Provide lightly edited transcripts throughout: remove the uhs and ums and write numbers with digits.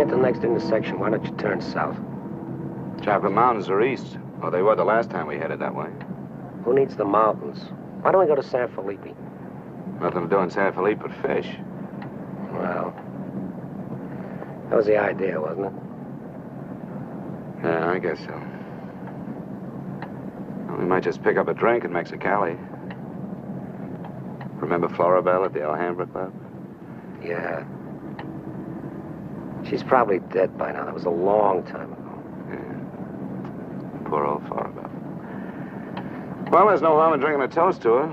get to the next intersection, why don't you turn south? Chocolate Mountains are east. Well, they were the last time we headed that way. Who needs the mountains? Why don't we go to San Felipe? Nothing to do in San Felipe but fish. Well, that was the idea, wasn't it? Yeah, I guess so. Well, we might just pick up a drink in Mexicali. Remember Floribel at the Alhambra Club? Yeah. She's probably dead by now. That was a long time ago. Yeah. Poor old Floribel. Well, there's no harm in drinking a toast to her.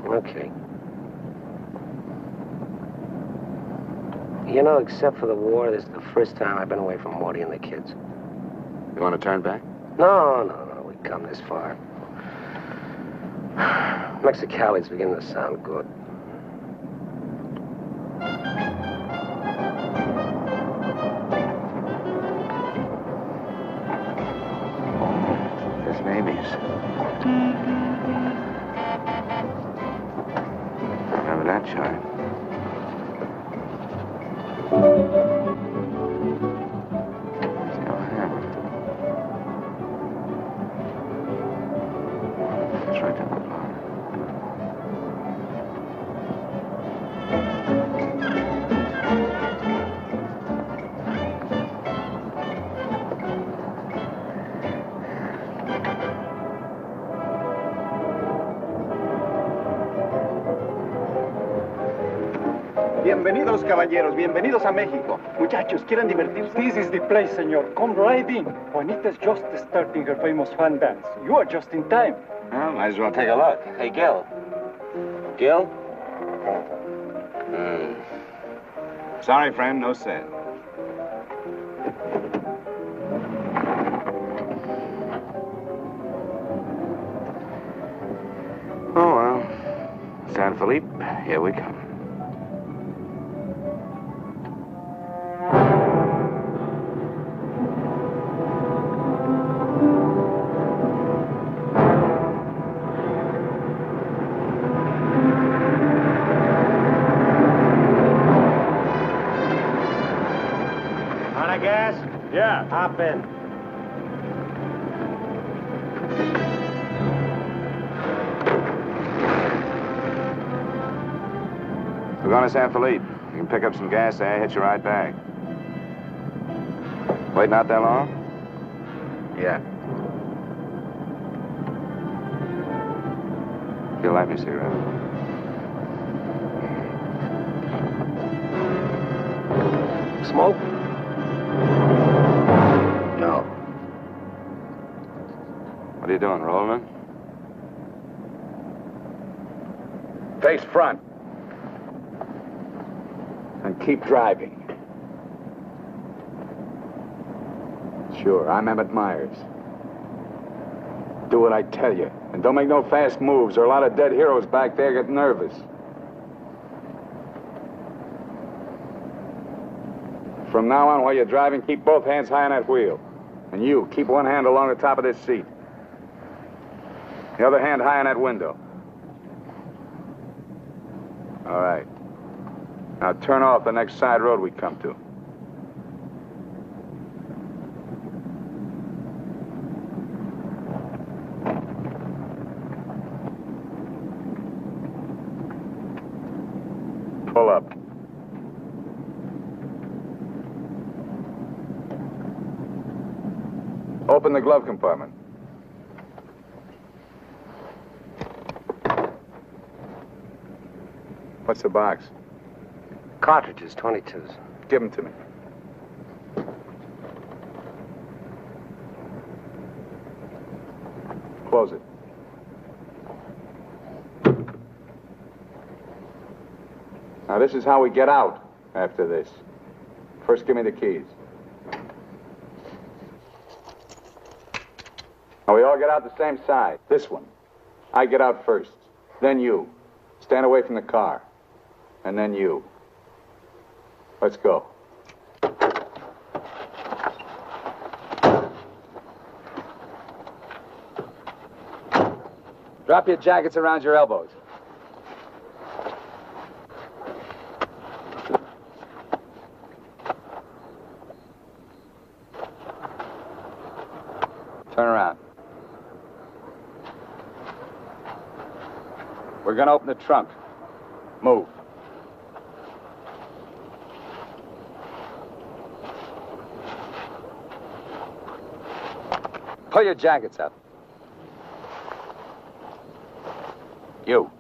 Okay. You know, except for the war, this is the first time I've been away from Morty and the kids. You want to turn back? No. We've come this far. Mexicali's beginning to sound good. There's babies. Remember that chime? It's right down the block. Bienvenidos, caballeros. Bienvenidos a México. Muchachos, ¿quieren divertirse? This is the place, senor. Come right in. Juanita's just starting her famous fan dance. You are just in time. Well, might as well take a look. Hey, Gil. Gil? Sorry, friend, no sale. Oh, well. San Felipe, here we come. Yeah. Hop in. We're going to San Felipe. You can pick up some gas there, hitch a ride back. Waiting out that long? Yeah. You'll light me a cigarette. Smoke? No. What are you doing, rolling? Face front. And keep driving. Sure, I'm Emmett Myers. Do what I tell you. And don't make no fast moves, or a lot of dead heroes back there get nervous. From now on, while you're driving, keep both hands high on that wheel. And you, keep one hand along the top of this seat. The other hand high on that window. All right. Now turn off the next side road we come to. Pull up. Open the glove compartment. What's the box? Cartridges, 22s. Give them to me. Close it. Now, this is how we get out after this. First, give me the keys. Now, we all get out the same side. This one. I get out first. Then you. Stand away from the car. And then you. Let's go. Drop your jackets around your elbows. We're gonna open the trunk. Move. Pull your jackets up. You.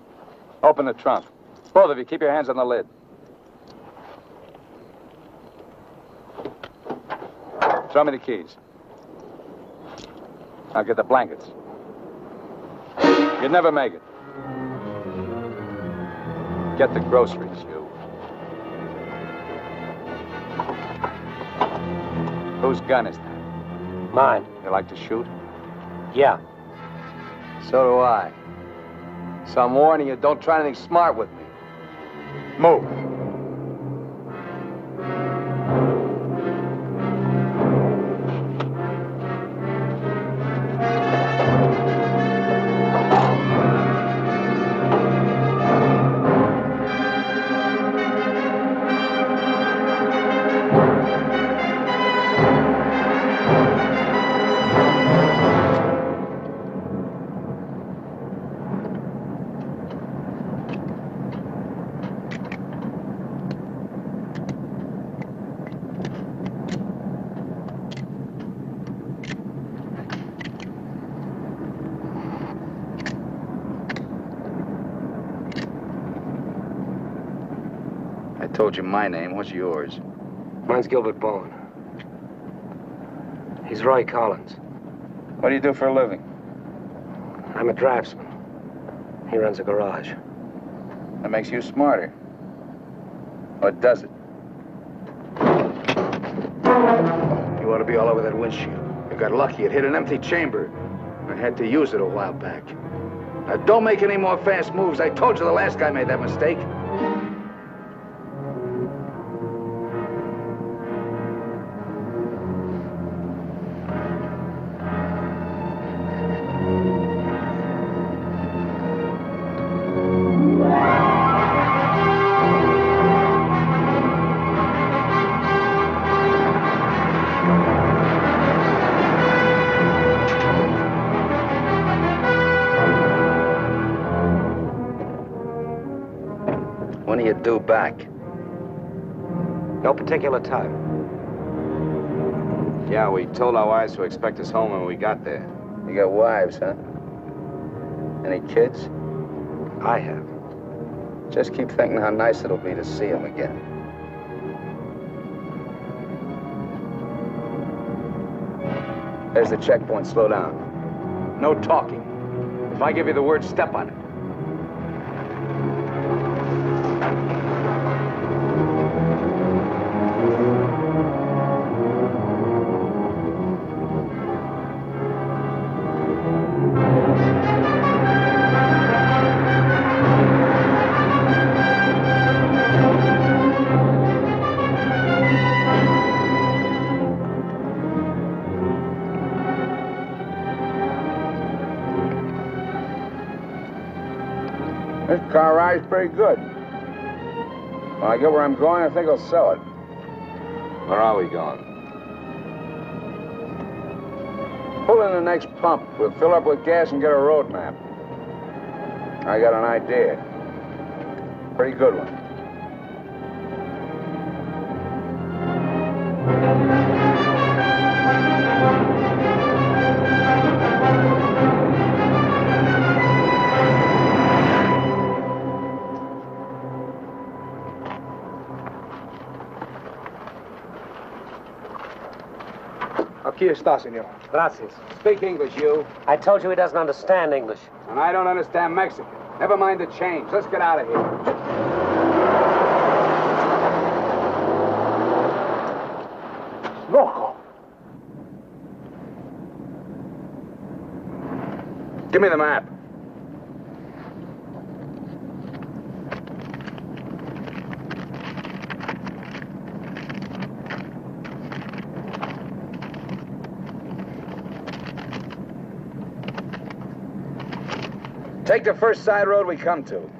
Open the trunk. Both of you, keep your hands on the lid. Throw me the keys. Now get the blankets. You'd never make it. Get the groceries, you. Whose gun is that? Mine. You like to shoot? Yeah. So do I. So I'm warning you, don't try anything smart with me. Move. I told you my name. What's yours? Mine's Gilbert Bowen. He's Roy Collins. What do you do for a living? I'm a draftsman. He runs a garage. That makes you smarter. Or does it? You ought to be all over that windshield. You got lucky. It hit an empty chamber. I had to use it a while back. Now, don't make any more fast moves. I told you the last guy made that mistake. When are you due back? No particular time. Yeah, we told our wives to expect us home when we got there. You got wives, huh? Any kids? I have. Just keep thinking how nice it'll be to see them again. There's the checkpoint. Slow down. No talking. If I give you the word, step on it. This car ride's pretty good. When I get where I'm going, I think I'll sell it. Where are we going? Pull in the next pump. We'll fill up with gas and get a road map. I got an idea. Pretty good one. Aquí está, señor. Gracias. Speak English, you. I told you he doesn't understand English. And I don't understand Mexican. Never mind the change. Let's get out of here. Loco. Give me the map. Take the first side road we come to.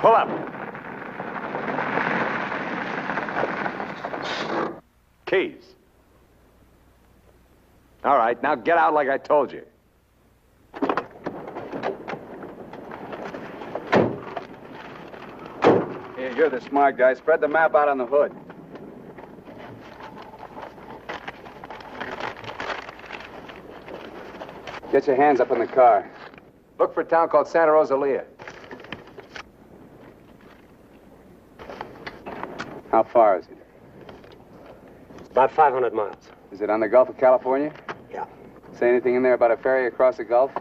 Pull up. Keys. All right, now get out like I told you. Here, you're the smart guy. Spread the map out on the hood. Get your hands up in the car. Look for a town called Santa Rosalia. How far is it? About 500 miles. Is it on the Gulf of California? Yeah. Say anything in there about a ferry across the Gulf?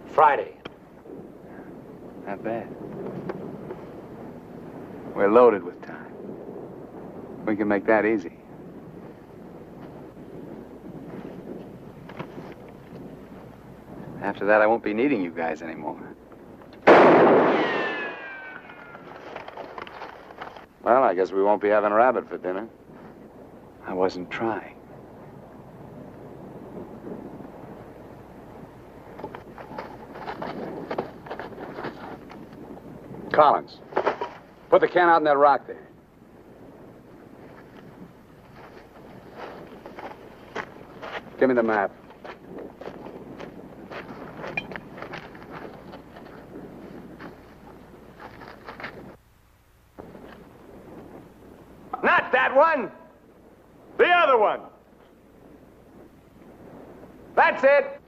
Friday. Not bad. We're loaded with time. We can make that easy. After that, I won't be needing you guys anymore. Well, I guess we won't be having rabbit for dinner. I wasn't trying. Collins, put the can out in that rock there. Give me the map. Not that one. The other one. That's it.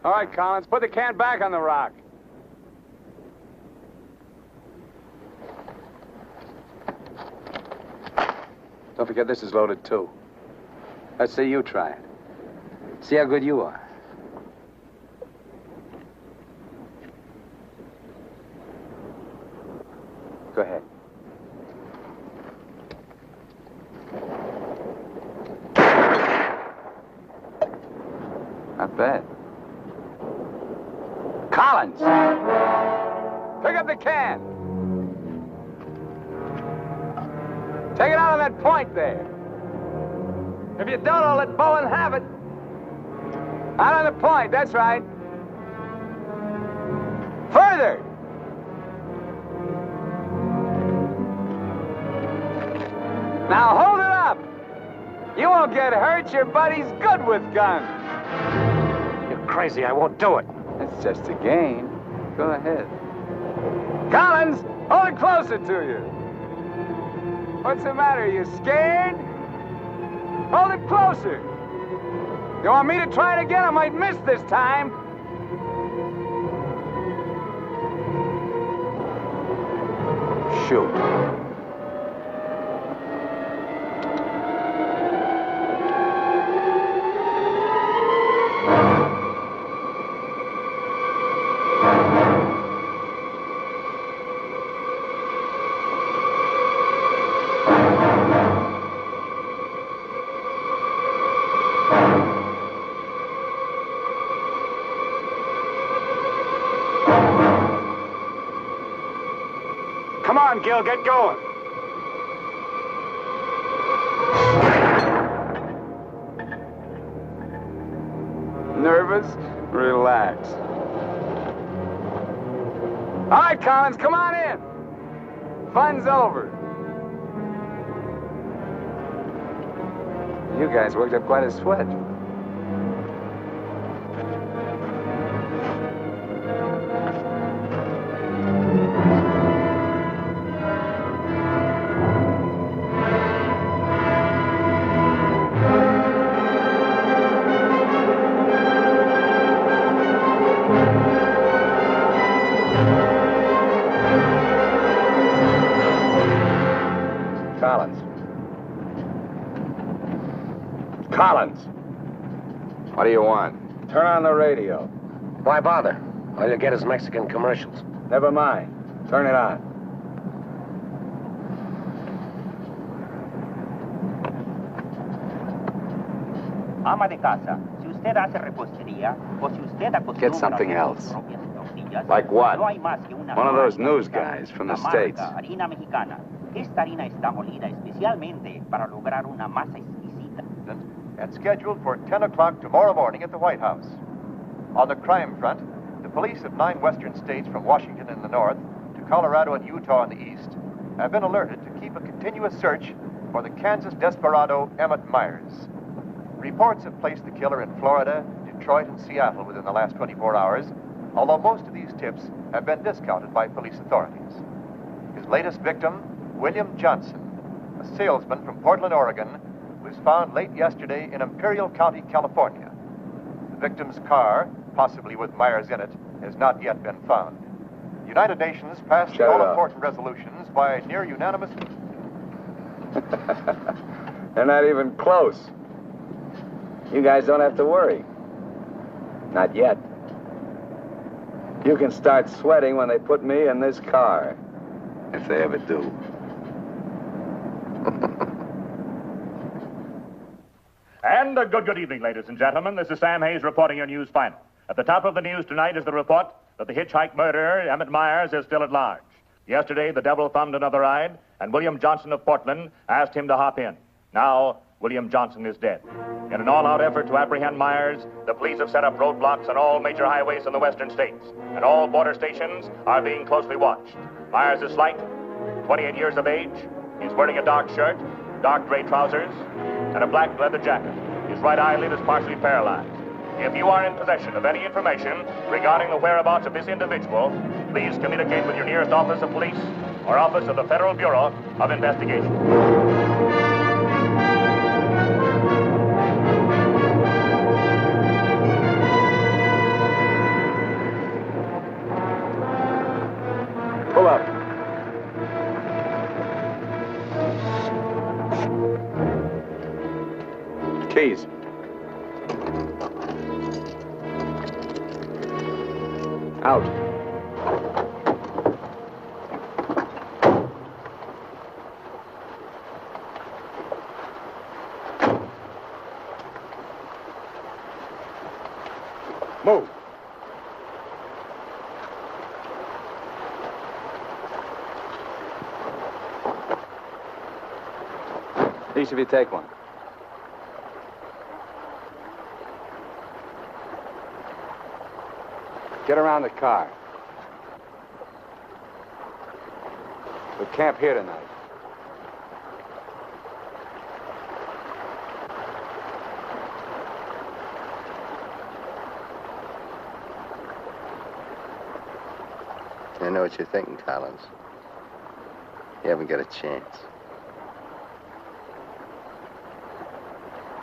All right, Collins, put the can back on the rock. Don't forget this is loaded, too. Let's see you try it. See how good you are. Go ahead. Not bad. Collins! Pick up the can! Take it out on that point there. If you don't, I'll let Bowen have it. Out on the point, that's right. Further! Now hold it up! You won't get hurt, your buddy's good with guns. You're crazy, I won't do it. It's just a game. Go ahead. Collins, hold it closer to you. What's the matter? You scared? Hold it closer. You want me to try it again? I might miss this time. Shoot. Come on, Gil, get going. Nervous? Relax. All right, Collins, come on in. Fun's over. You guys worked up quite a sweat. Collins. What do you want? Turn on the radio. Why bother? All you'll get is Mexican commercials. Never mind. Turn it on. Ama de casa, si usted hace repostería o si usted acostumbra Get something a else. sus propias tortillas, Like what? no hay más que una One of those sola news cosa, guys from the la States. marca harina mexicana. Esta harina está molida especialmente para lograr una masa exquisita. And scheduled for 10 o'clock tomorrow morning at the White House. On the crime front, the police of 9 western states from Washington in the north to Colorado and Utah in the east have been alerted to keep a continuous search for the Kansas desperado Emmett Myers. Reports have placed the killer in Florida, Detroit, and Seattle within the last 24 hours, although most of these tips have been discounted by police authorities. His latest victim, William Johnson, a salesman from Portland, Oregon, was found late yesterday in Imperial County, California. The victim's car, possibly with Myers in it, has not yet been found. The United Nations passed all-important resolutions by near unanimous... They're not even close. You guys don't have to worry. Not yet. You can start sweating when they put me in this car. If they ever do. And a good evening, ladies and gentlemen. This is Sam Hayes reporting your news final. At the top of the news tonight is the report that the hitchhike murderer, Emmett Myers, is still at large. Yesterday, the devil thumbed another ride, and William Johnson of Portland asked him to hop in. Now, William Johnson is dead. In an all-out effort to apprehend Myers, the police have set up roadblocks on all major highways in the western states, and all border stations are being closely watched. Myers is slight, 28 years of age. He's wearing a dark shirt, dark gray trousers, and a black leather jacket. His right eyelid is partially paralyzed. If you are in possession of any information regarding the whereabouts of this individual, please communicate with your nearest office of police or office of the Federal Bureau of Investigation. Pull up. Keys. Out. Move. Each of you take one. Get around the car. We'll camp here tonight. I know what you're thinking, Collins. You haven't got a chance.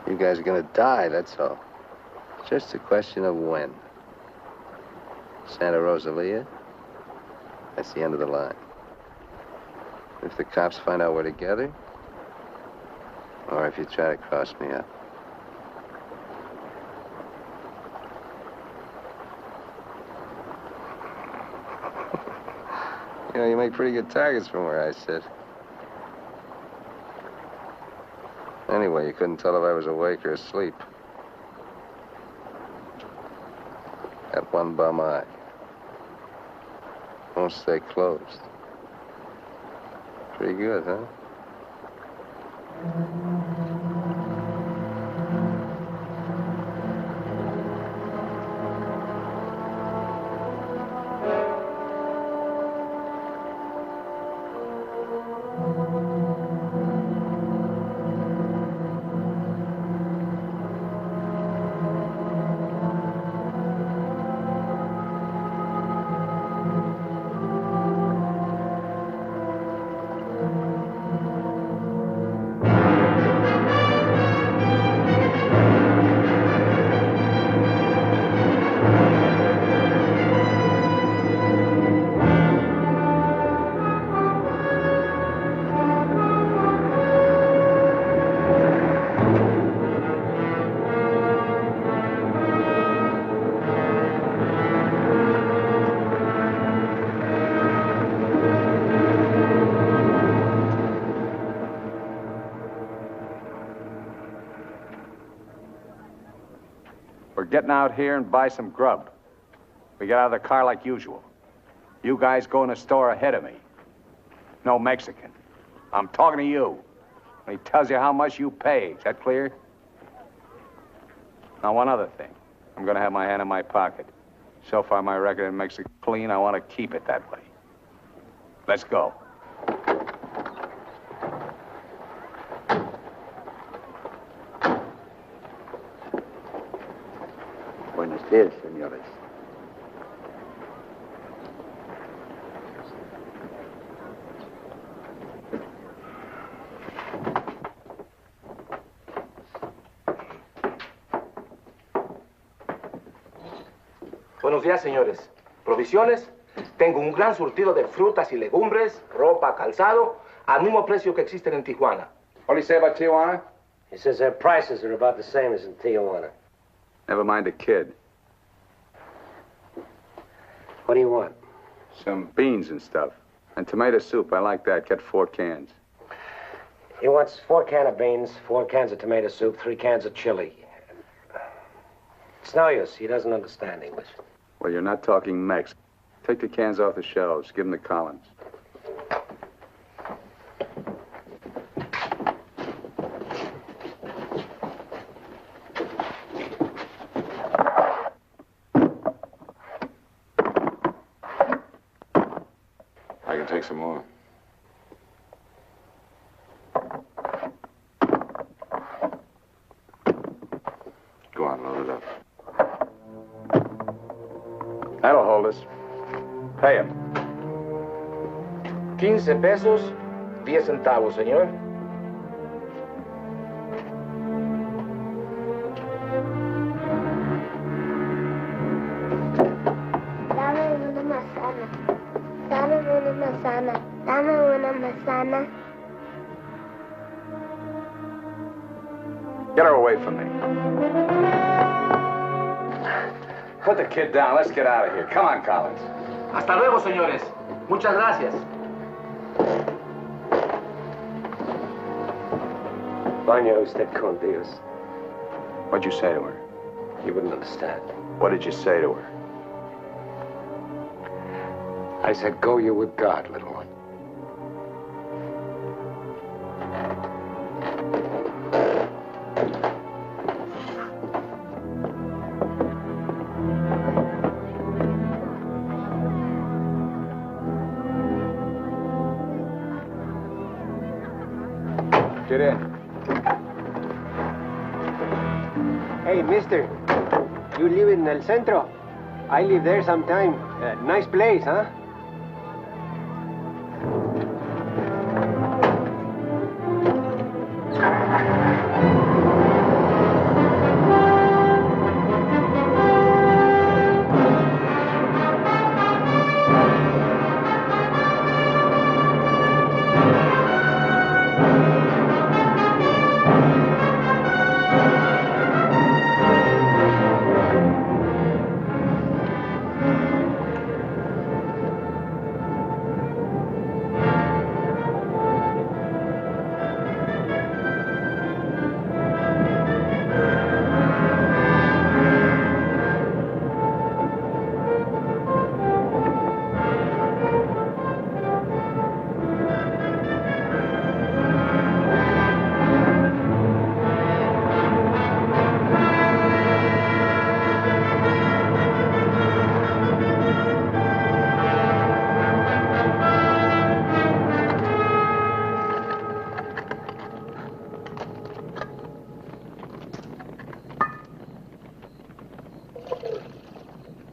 You guys are gonna die, that's all. It's just a question of when. Santa Rosalia, that's the end of the line. If the cops find out we're together, or if you try to cross me up. You know, you make pretty good targets from where I sit. Anyway, you couldn't tell if I was awake or asleep. Got one bum eye. Won't stay closed. Pretty good, huh? Getting out here and buy some grub. We get out of the car like usual. You guys go in the store ahead of me. No Mexican. I'm talking to you. And he tells you how much you pay. Is that clear? Now, one other thing. I'm gonna have my hand in my pocket. So far, my record makes it clean. I want to keep it that way. Let's go. Buenos días, señores. Buenos días, señores. ¿Provisiones? Tengo un gran surtido de frutas y legumbres, ropa, calzado, al mismo precio que existen en Tijuana. What do you say about Tijuana? He says their prices are about the same as in Tijuana. Never mind the kid. What do you want? Some beans and stuff. And tomato soup. I like that. Get 4 cans. He wants 4 cans of beans, 4 cans of tomato soup, 3 cans of chili. It's no use. He doesn't understand English. Well, you're not talking Mex. Take the cans off the shelves. Give them to Collins. I can take some more. Go on, load it up. That'll hold us. Pay him. 15 pesos, 10 centavos, señor. Dame una manzana. Dame una manzana. Dame una manzana. Get her away from me. Put the kid down. Let's get out of here. Come on, Collins. Hasta luego, señores. Muchas gracias. Vaya usted con Dios. What'd you say to her? You wouldn't understand. What did you say to her? I said, go you with God, little one. Get in. Hey, mister. You live in El Centro? I live there sometime. Nice place, huh?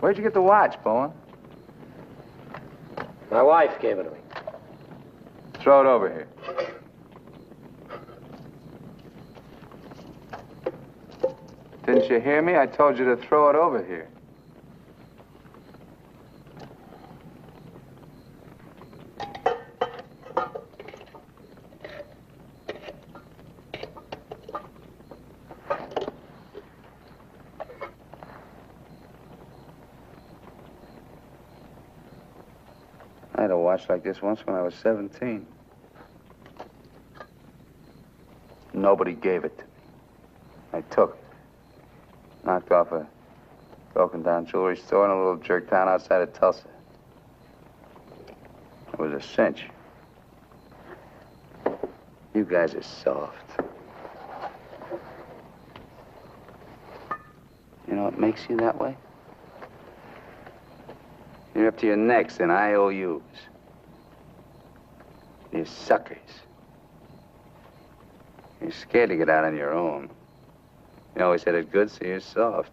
Where'd you get the watch, Bowen? My wife gave it to me. Throw it over here. Didn't you hear me? I told you to throw it over here. I had a watch like this once when I was 17. Nobody gave it to me. I took it. Knocked off a broken-down jewelry store in a little jerk town outside of Tulsa. It was a cinch. You guys are soft. You know what makes you that way? You're up to your necks in IOUs. You're suckers. You're scared to get out on your own. You always had it good, so you're soft.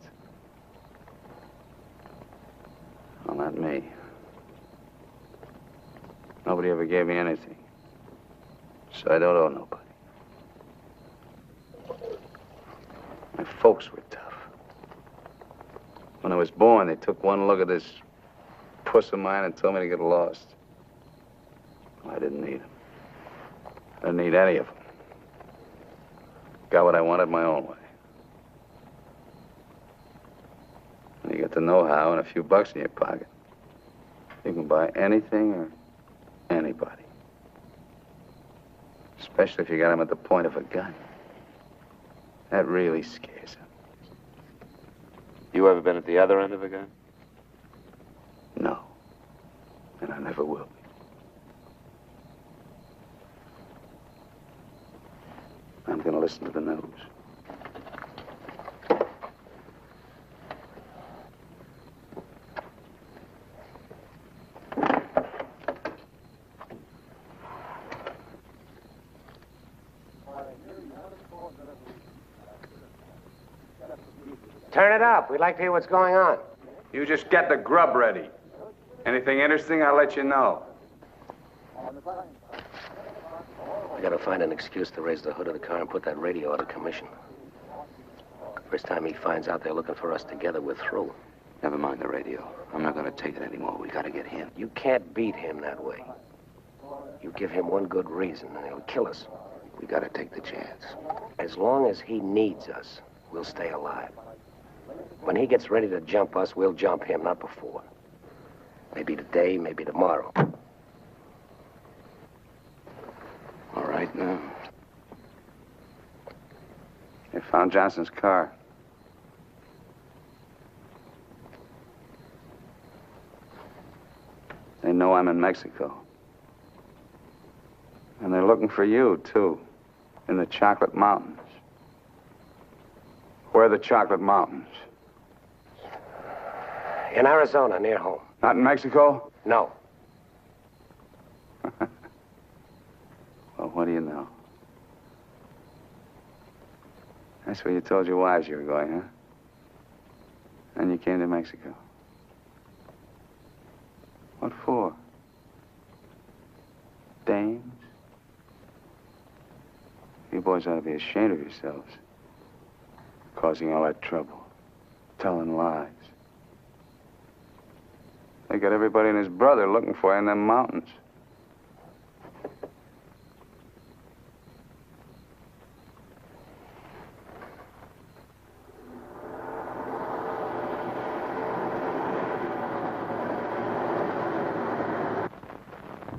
Well, not me. Nobody ever gave me anything. So I don't owe nobody. My folks were tough. When I was born, they took one look at this puss of mine and told me to get lost. Well, I didn't need them. I didn't need any of them. Got what I wanted my own way. And you get the know-how and a few bucks in your pocket. You can buy anything or anybody. Especially if you got them at the point of a gun. That really scares them. You ever been at the other end of a gun? No. And I never will be. I'm gonna listen to the news. Turn it up. We'd like to hear what's going on. You just get the grub ready. Anything interesting, I'll let you know. I gotta find an excuse to raise the hood of the car and put that radio out of commission. First time he finds out they're looking for us together, we're through. Never mind the radio. I'm not gonna take it anymore. We gotta get him. You can't beat him that way. You give him one good reason and he'll kill us. We gotta take the chance. As long as he needs us, we'll stay alive. When he gets ready to jump us, we'll jump him, not before. Maybe today, maybe tomorrow. All right, now. They found Johnson's car. They know I'm in Mexico. And they're looking for you, too, in the Chocolate Mountains. Where are the Chocolate Mountains? In Arizona, near home. Not in Mexico? No. Well, what do you know? That's where you told your wives you were going, huh? And you came to Mexico. What for? Dames? You boys ought to be ashamed of yourselves. Causing all that trouble. Telling lies. They got everybody and his brother looking for you in them mountains.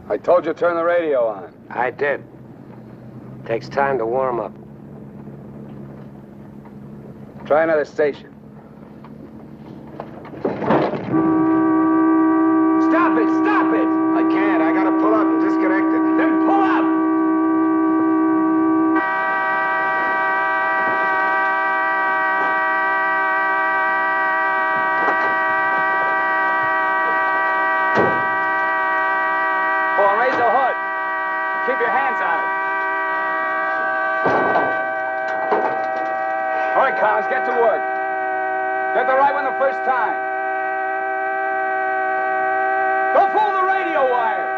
I told you to turn the radio on. I did. Takes time to warm up. Try another station. Stop it! Stop it! I can't. I gotta pull up and disconnect it. Then pull up! Go on, raise the hood. Keep your hands on it. All right, Collins, get to work. Get the right one the first time. Don't fool the radio wire.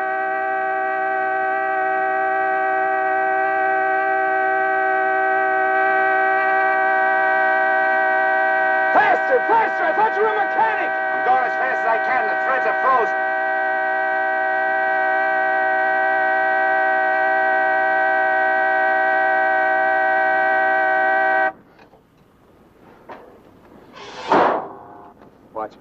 Faster, faster! I thought you were a mechanic. I'm going as fast as I can. The threads are frozen. Watch it.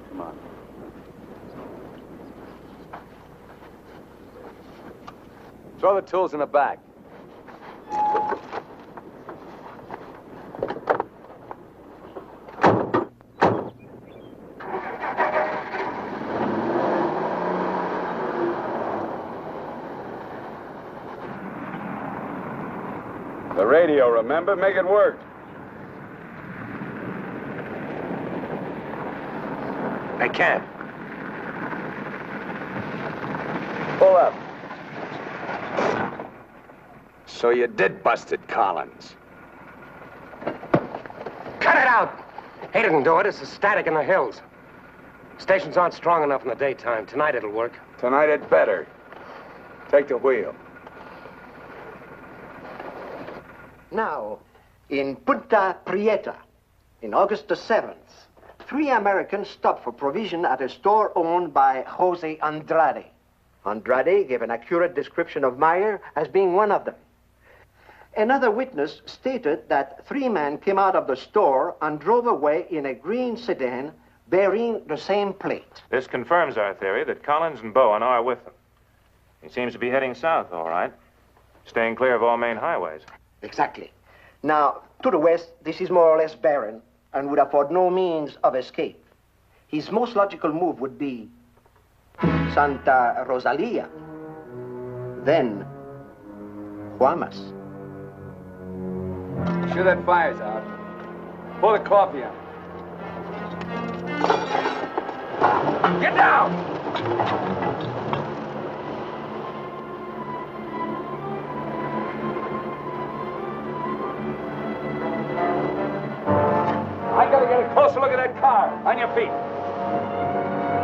Come on. Throw the tools in the back. The radio, remember? Make it work. They can't. Pull up. So you did bust it, Collins. Cut it out! He didn't do it. It's the static in the hills. Stations aren't strong enough in the daytime. Tonight it'll work. Tonight it better. Take the wheel. Now, in Punta Prieta, in August the 7th, 3 Americans stopped for provision at a store owned by Jose Andrade. Andrade gave an accurate description of Meyer as being one of them. Another witness stated that 3 men came out of the store and drove away in a green sedan bearing the same plate. This confirms our theory that Collins and Bowen are with them. He seems to be heading south, all right, staying clear of all main highways. Exactly. Now, to the west, this is more or less barren and would afford no means of escape. His most logical move would be Santa Rosalia, then Guamas. Sure that fire's out. Pull the coffee out. Get down! I gotta get a closer look at that car. On your feet.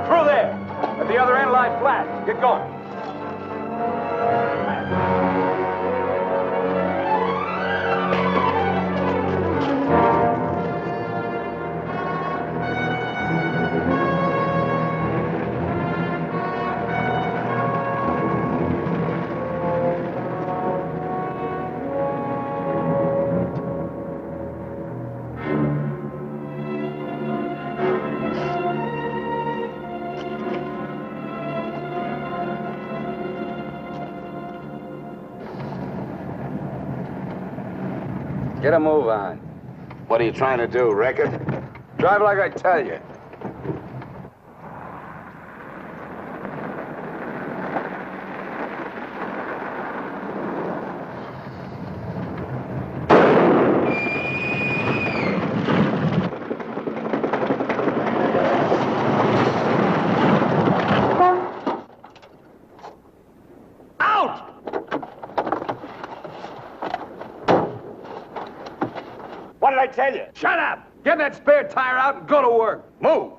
Through there. At the other end, lie flat. Get going. Get a move on. What are you trying to do, wreck it? Drive like I tell you. What did I tell you? Shut up! Get that spare tire out and go to work. Move!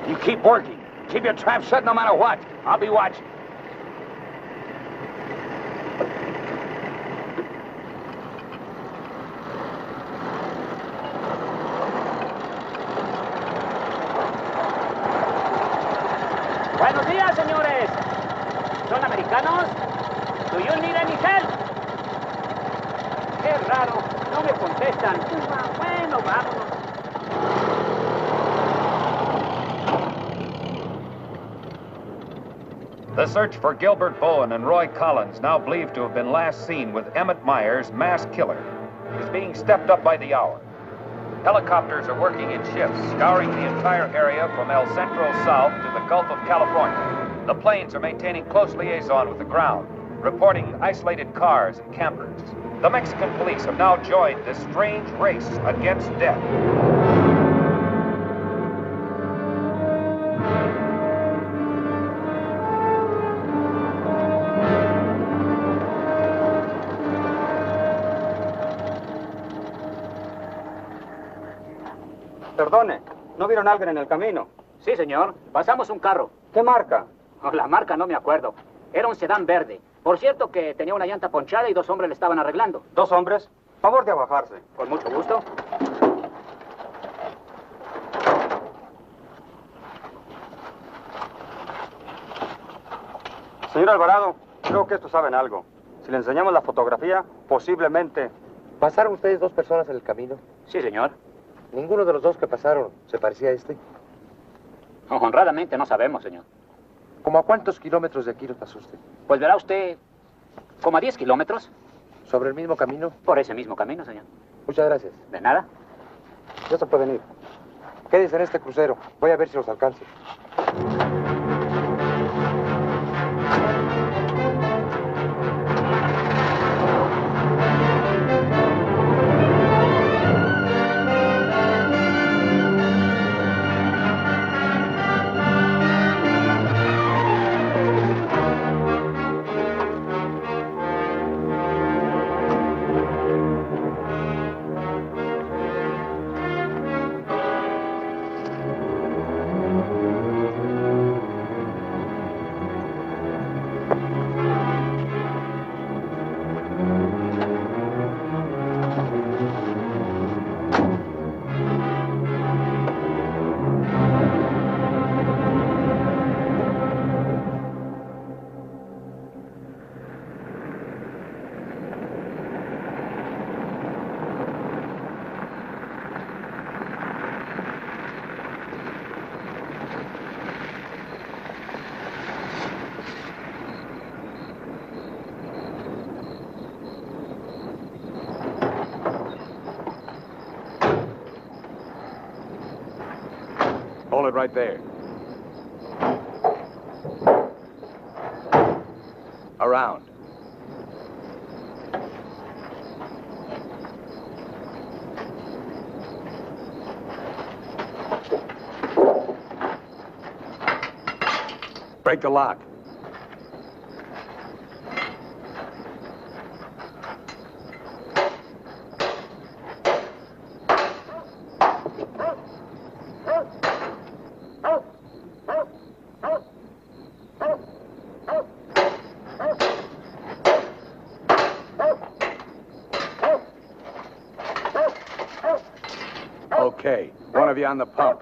You keep working. Keep your trap shut no matter what. I'll be watching. Buenos días, señores. ¿Son americanos? Do you need any help? Qué raro, no me contestan. Bueno, vámonos. The search for Gilbert Bowen and Roy Collins, now believed to have been last seen with Emmett Myers, mass killer, is being stepped up by the hour. Helicopters are working in shifts, scouring the entire area from El Centro south to the Gulf of California. The planes are maintaining close liaison with the ground, reporting isolated cars and campers. The Mexican police have now joined this strange race against death. Perdone, ¿no vieron a alguien en el camino? Sí, señor. Pasamos un carro. ¿Qué marca? Oh, la marca no me acuerdo. Era un sedán verde. Por cierto que tenía una llanta ponchada y 2 hombres le estaban arreglando. ¿2 hombres? Favor de abajarse. Con mucho gusto. Señor Alvarado, creo que estos saben algo. Si le enseñamos la fotografía, posiblemente... ¿Pasaron ustedes 2 personas en el camino? Sí, señor. ¿Ninguno de los 2 que pasaron se parecía a este? Honradamente no sabemos, señor. ¿Cómo a cuántos kilómetros de aquí nos pasó usted? Pues verá usted, como a 10 kilómetros. ¿Sobre el mismo camino? Por ese mismo camino, señor. Muchas gracias. De nada. Ya se pueden ir. Quédense en este crucero. Voy a ver si los alcanzo. Hold it right there. Around. Break the lock. Okay, one of you on the pump.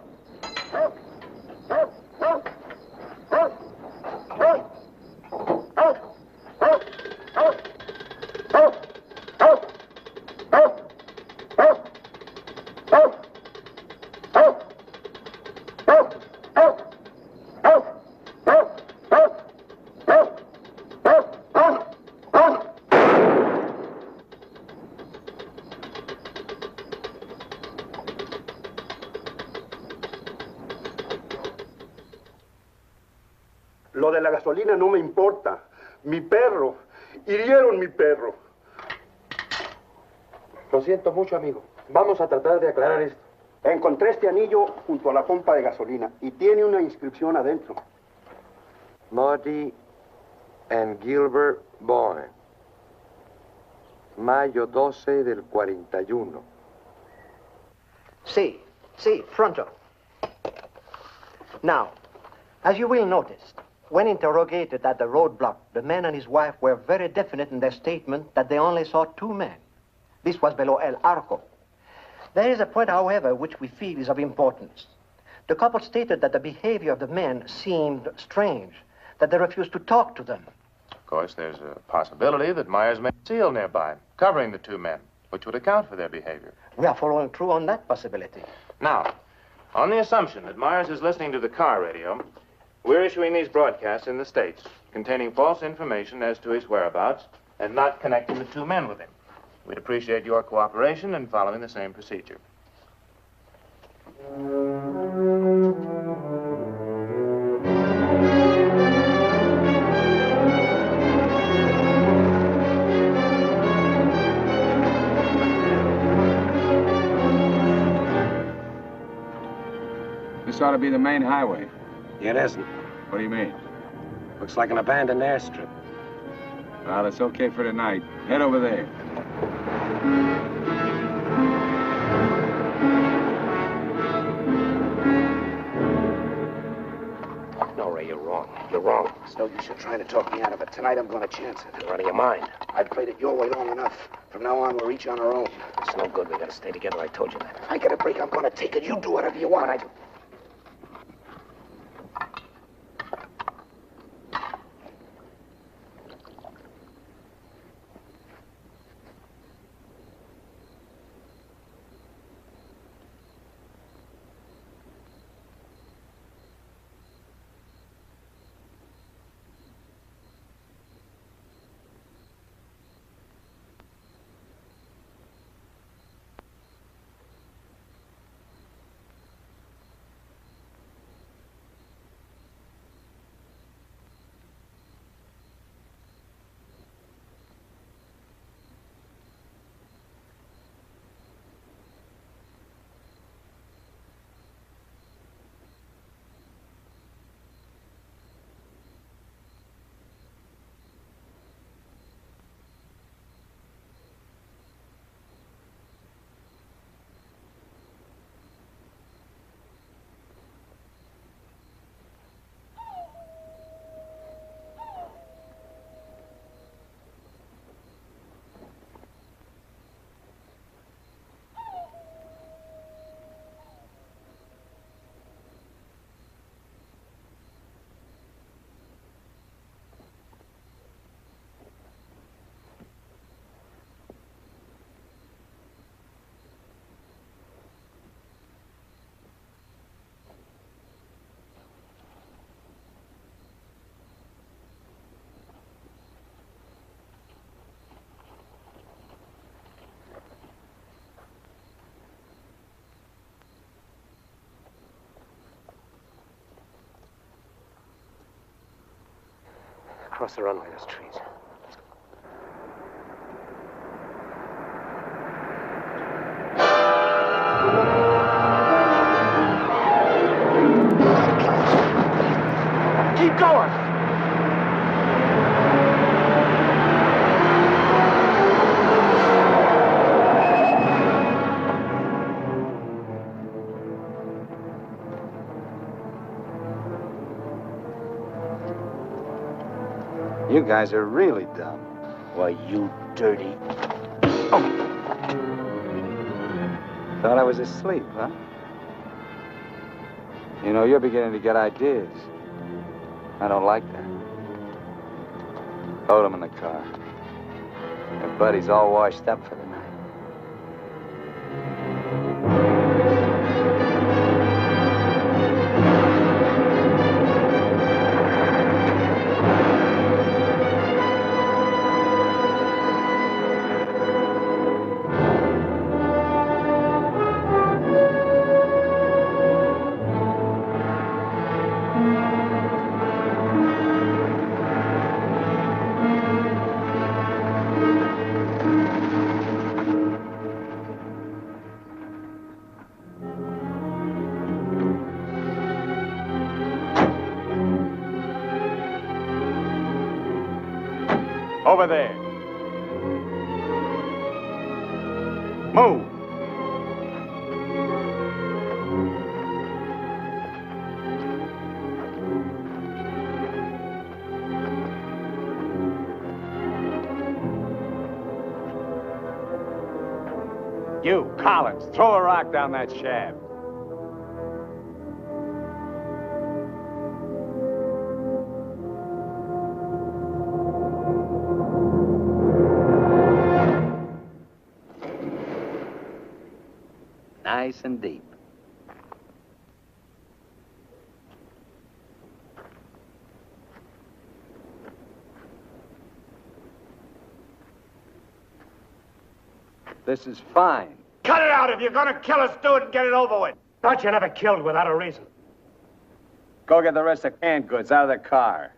Lo de la gasolina no me importa. Mi perro. Hirieron mi perro. Lo siento mucho, amigo. Vamos a tratar de aclarar esto. Encontré este anillo junto a la pompa de gasolina y tiene una inscripción adentro. Marty and Gilbert Bowen. Mayo 12 del 41. Sí, pronto. Now, as you will notice, when interrogated at the roadblock, the man and his wife were very definite in their statement that they only saw two men. This was below El Arco. There is a point, however, which we feel is of importance. The couple stated that the behavior of the men seemed strange, that they refused to talk to them. Of course, there's a possibility that Myers may seal nearby, covering the two men, which would account for their behavior. We are following through on that possibility. Now, on the assumption that Myers is listening to the car radio, we're issuing these broadcasts in the States, containing false information as to his whereabouts and not connecting the two men with him. We'd appreciate your cooperation in following the same procedure. This ought to be the main highway. It isn't. What do you mean? Looks like an abandoned airstrip. Well, it's okay for tonight. Head over there. No, Ray, you're wrong. You're wrong. It's no use you trying to talk me out of it. Tonight I'm going to chance it. You're out of your mind. I've played it your way long enough. From now on, we're each on our own. It's no good. We gotta stay together. I told you that. If I get a break, I'm going to take it. You do whatever you want. across the runway, those trees. Keep going! You guys are really dumb. Why, you dirty... Thought I was asleep, huh? You know, you're beginning to get ideas. I don't like that. Hold him in the car. Your buddy's all washed up for the night. Over there. Move. You, Collins, throw a rock down that shaft. Nice and deep. This is fine. Cut it out. If you're gonna kill us, do it and get it over with. Thought you never killed without a reason. Go get the rest of canned goods out of the car.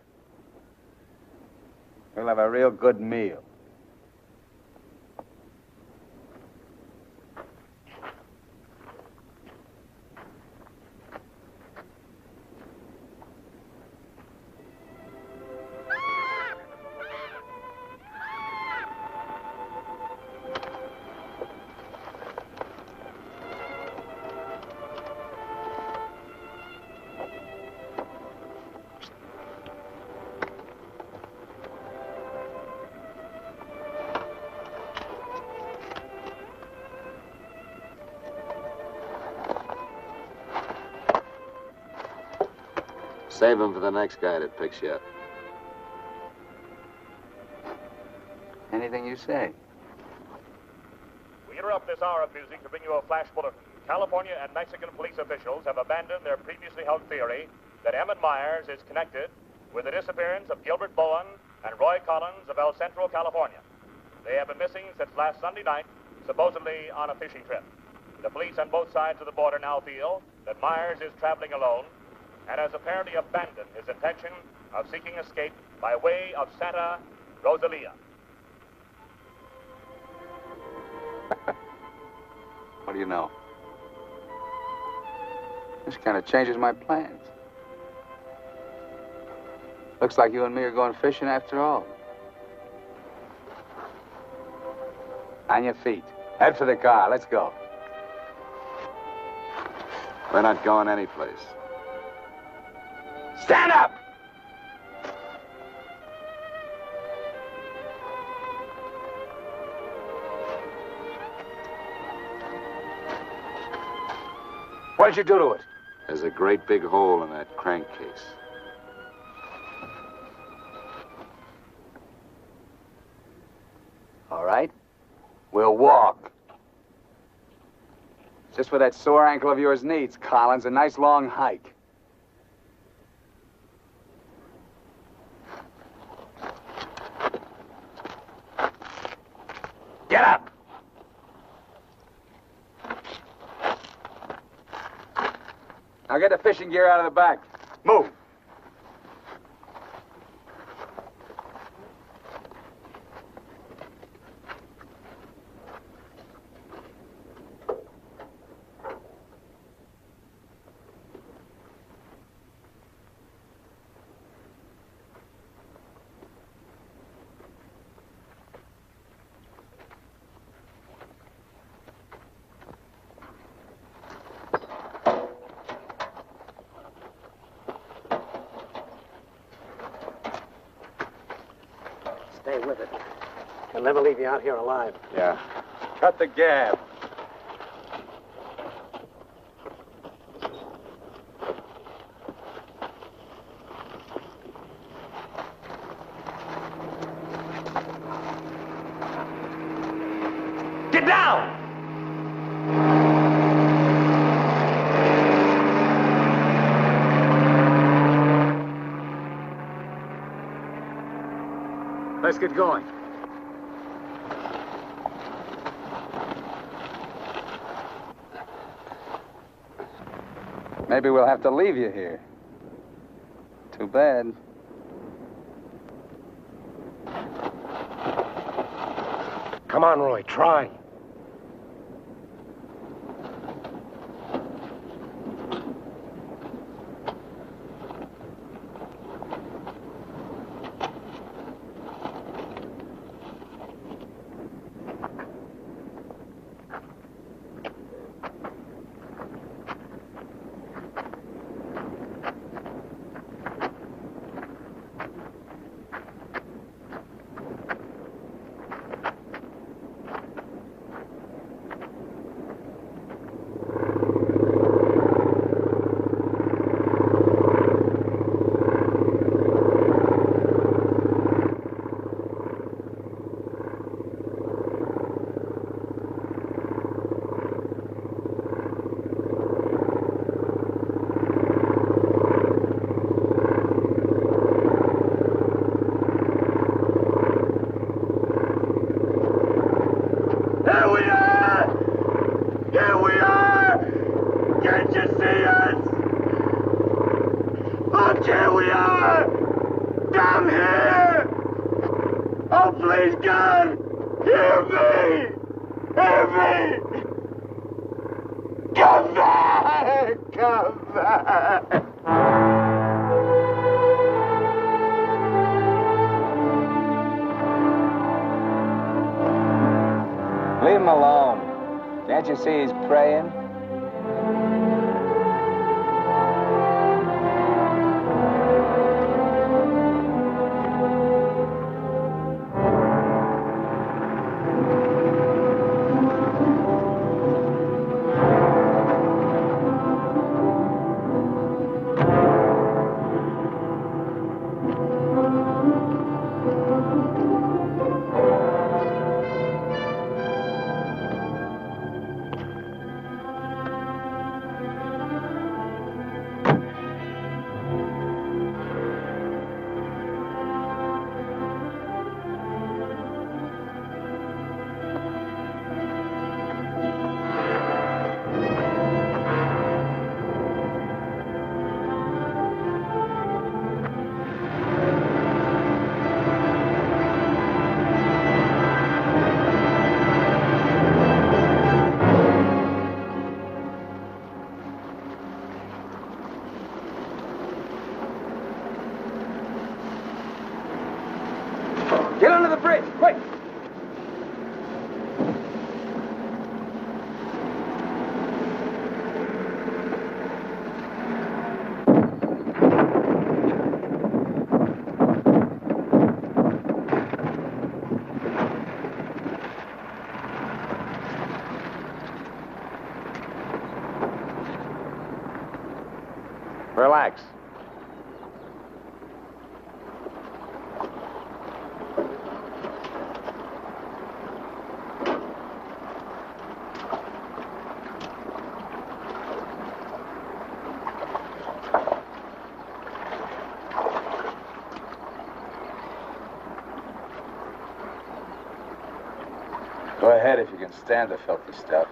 We'll have a real good meal. Save him for the next guy that picks you up. Anything you say. We interrupt this hour of music to bring you a flash bulletin. California and Mexican police officials have abandoned their previously held theory that Emmett Myers is connected with the disappearance of Gilbert Bowen and Roy Collins of El Centro, California. They have been missing since last Sunday night, supposedly on a fishing trip. The police on both sides of the border now feel that Myers is traveling alone and has apparently abandoned his intention of seeking escape by way of Santa Rosalia. What do you know? This kind of changes my plans. Looks like you and me are going fishing after all. On your feet. Head for the car. Let's go. We're not going anyplace. Stand up! What did you do to it? There's a great big hole in that crankcase. All right. We'll walk. Just what that sore ankle of yours needs, Collins. A nice long hike. Get up! Now get the fishing gear out of the back. Move. stay with it. He'll never leave you out here alive. Yeah. Cut the gab. Get down! Let's get going. Maybe we'll have to leave you here. Too bad. Come on, Roy, try. Leave him alone. Can't you see he's praying? Get under the bridge, quick! Relax. Go ahead if you can stand the filthy stuff.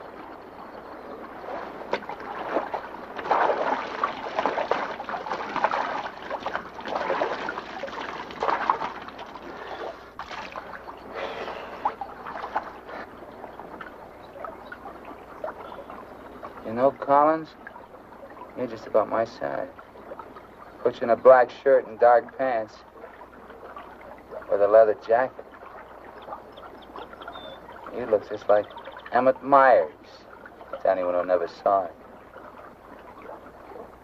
You know, Collins, you're just about my size. Put you in a black shirt and dark pants with a leather jacket. You look just like Emmett Myers, to anyone who never saw him.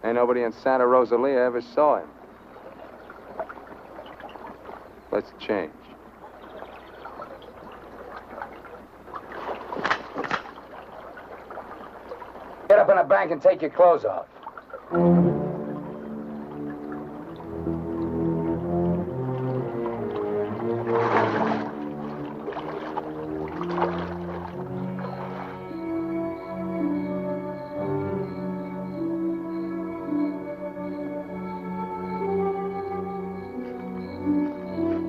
Ain't nobody in Santa Rosalia ever saw him. Let's change. in a bank and take your clothes off.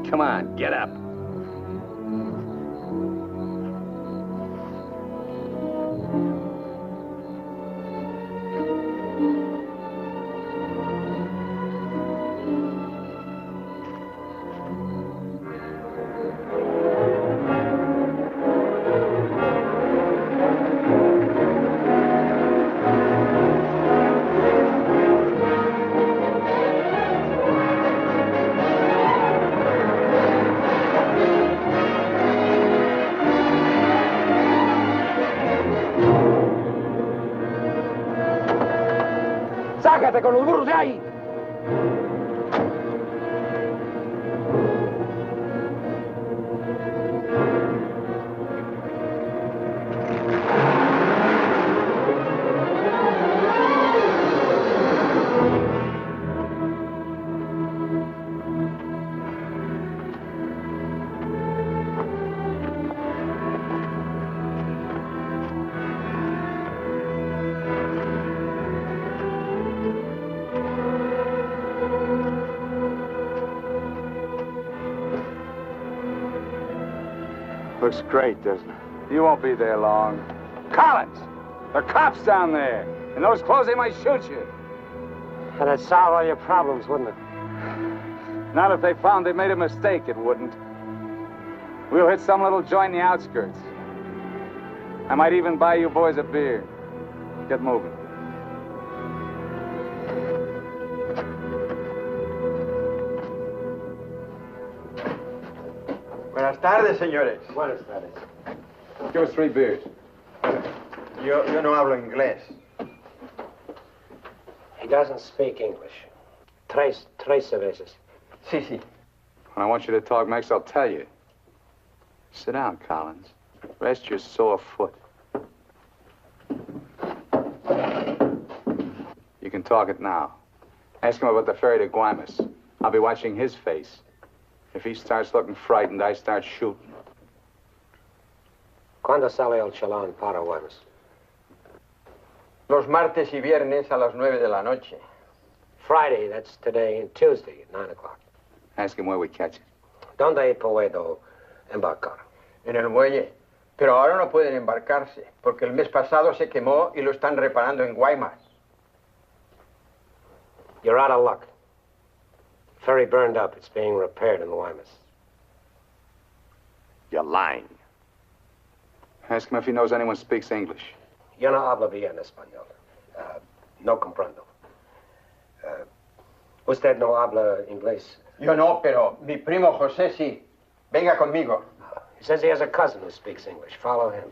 Come on, get up. ¡Sácate con los burros de ahí! Looks great, doesn't it? You won't be there long. Collins! There are cops down there. In those clothes, they might shoot you. That'd solve all your problems, wouldn't it? Not if they found they made a mistake, it wouldn't. We'll hit some little joint in the outskirts. I might even buy you boys a beer. Get moving. Buenas tardes, señores. Buenas tardes. Give us 3 beers. Yo no hablo inglés. He doesn't speak English. Tres cervezas. Sí, sí. When I want you to talk Mex, I'll tell you. Sit down, Collins. Rest your sore foot. You can talk it now. Ask him about the ferry to Guaymas. I'll be watching his face. If he starts looking frightened, I start shooting. ¿Cuándo sale el chalán para Guaymas? Los martes y viernes a las 9 de la noche. Friday, that's today, and Tuesday at 9 o'clock. Ask him where we catch it. ¿Dónde puedo embarcar? En el muelle. Pero ahora no pueden embarcarse, porque el mes pasado se quemó y lo están reparando en Guaymas. You're out of luck. Ferry burned up. It's being repaired in the Guaymas. You're lying. Ask him if he knows anyone speaks English. Yo no hablo bien español. No comprendo. Usted no habla inglés. Yo no, pero mi primo José sí. Venga conmigo. He says he has a cousin who speaks English. Follow him.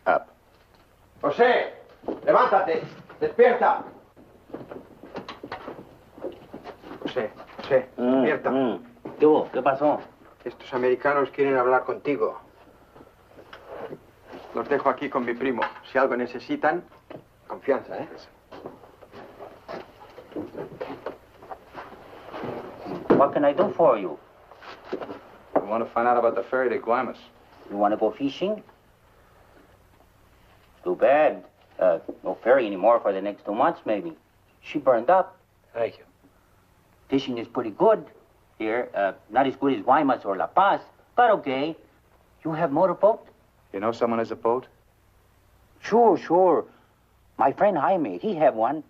Up. José, levántate. Despierta. José, despierta. ¿Qué pasó? Estos americanos quieren hablar contigo. Los dejo aquí con mi primo. Si algo necesitan, confianza, ¿eh? What can I do for you? We want to find out about the ferry to Guaymas. You want to go fishing? Too bad. No ferry anymore for the next 2 months, maybe. She burned up. Thank you. Fishing is pretty good here. Not as good as Guaymas or La Paz, but okay. You have motorboat? You know someone has a boat? Sure. My friend Jaime, he have one.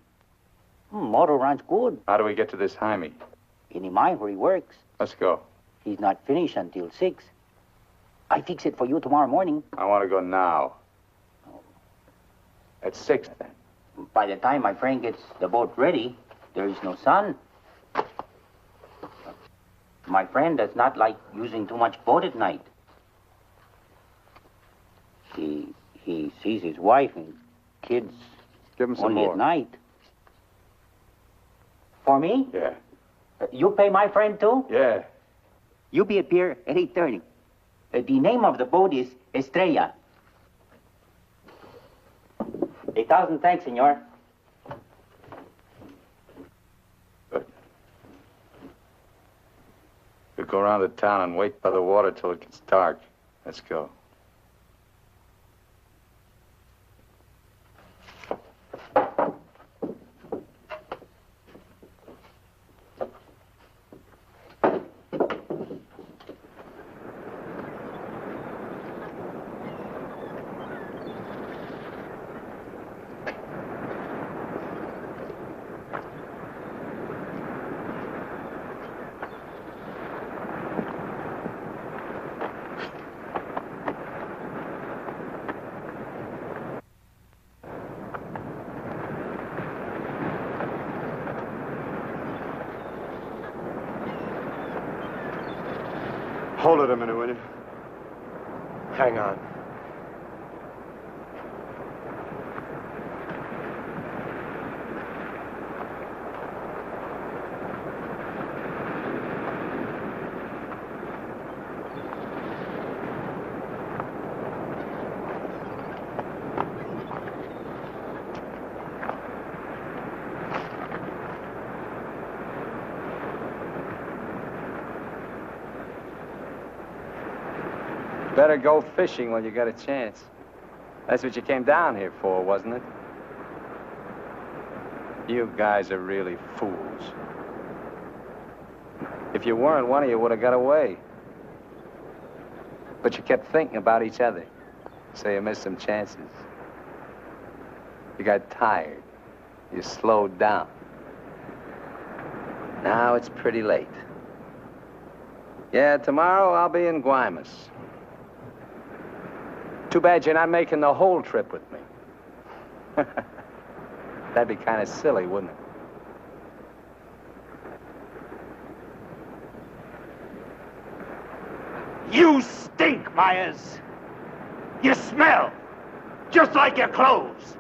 Motor runs good. How do we get to this Jaime? In the mine where he works. Let's go. He's not finished until 6. I fix it for you tomorrow morning. I want to go now. At 6, then. By the time my friend gets the boat ready, there is no sun. My friend does not like using too much boat at night. He sees his wife and kids Give him some only more. at night. For me? Yeah. You pay my friend too? Yeah. You be at pier at 8:30. The name of the boat is Estrella. The 1,000 thanks, senor. Good. We'll go around the town and wait by the water till it gets dark. Let's go. Hold it a minute, will you? Hang on. Better go fishing when you got a chance. That's what you came down here for, wasn't it? You guys are really fools. If you weren't, one of you would have got away. But you kept thinking about each other, so you missed some chances. You got tired. You slowed down. Now it's pretty late. Yeah, tomorrow I'll be in Guaymas. Too bad you're not making the whole trip with me. That'd be kind of silly, wouldn't it? You stink, Myers. You smell, just like your clothes.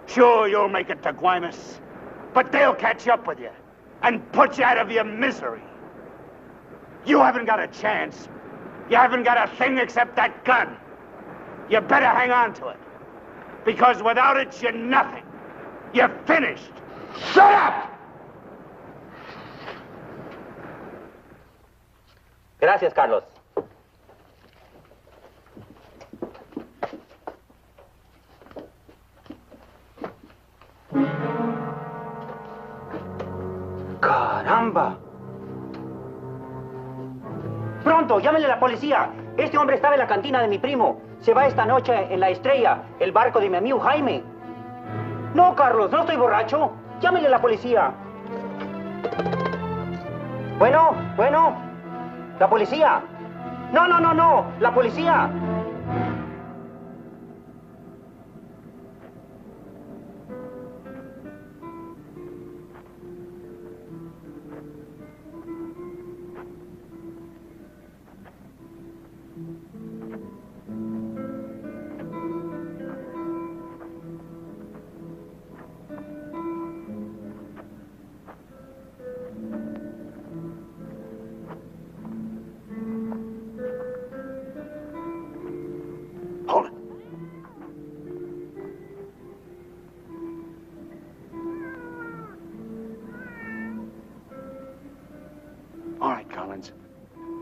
Sure, you'll make it to Guaymas, but they'll catch up with you and put you out of your misery. You haven't got a chance. You haven't got a thing except that gun. You better hang on to it, because without it, you're nothing. You're finished. Shut up! Gracias, Carlos. ¡Caramba! Pronto, llámenle a la policía. Este hombre estaba en la cantina de mi primo. Se va esta noche en la Estrella, el barco de mi amigo Jaime. No, Carlos, no estoy borracho. Llámenle a la policía. Bueno, la policía. No, la policía.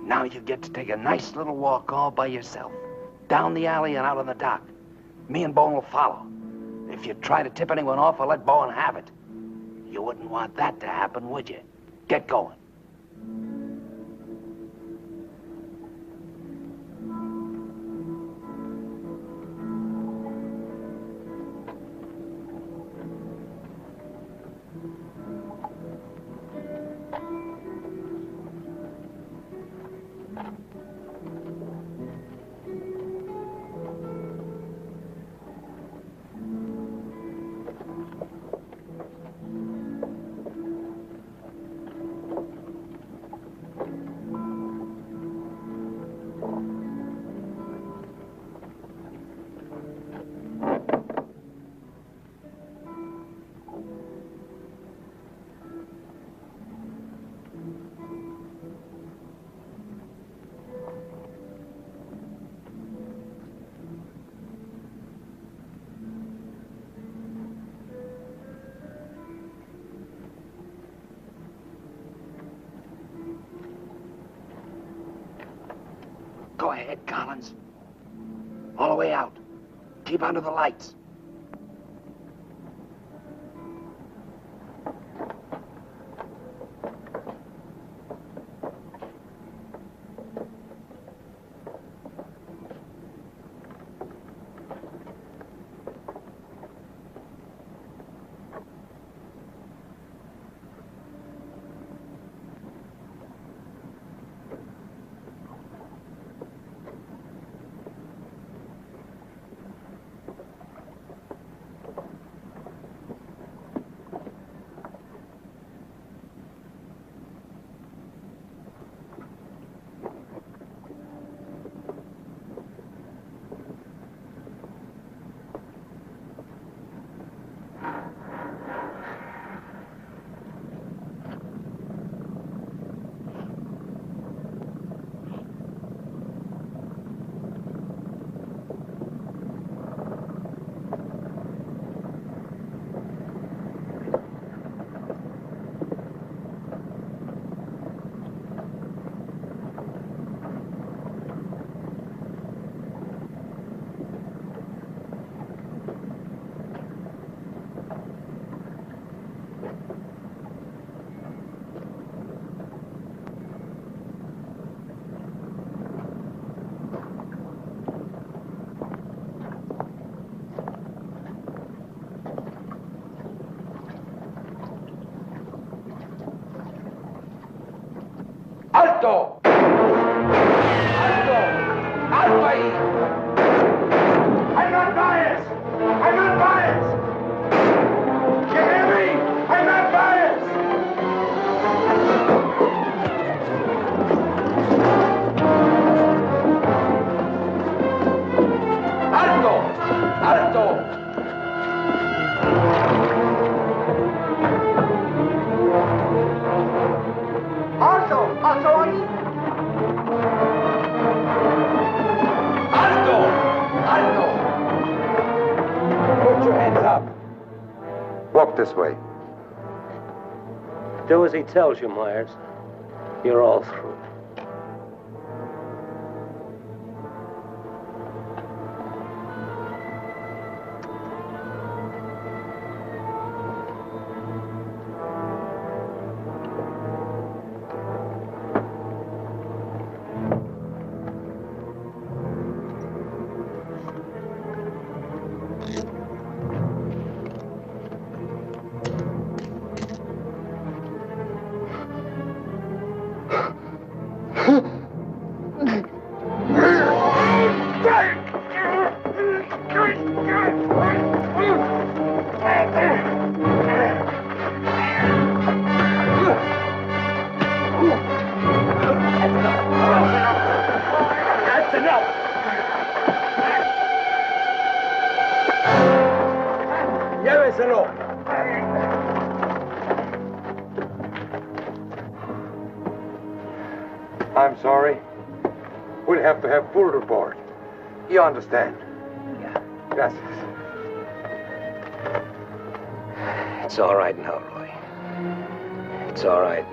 Now you get to take a nice little walk all by yourself. Down the alley and out on the dock. Me and Bowen will follow. If you try to tip anyone off, I'll let Bowen have it. You wouldn't want that to happen, would you? Get going. Go ahead, Collins. All the way out. Keep under the lights. ¡Alto! ¡Alto! ¡Alto ahí! I'm not biased! I'm not biased! You hear me? I'm not biased! ¡Alto! ¡Alto! Also ahí. ¡Alto! ¡Alto! Put your hands up. Walk this way. Do as he tells you, Myers. You're all through. I'm sorry. We'll have to have full report. You understand? Yeah. Gracias. It's all right now, Roy. It's all right.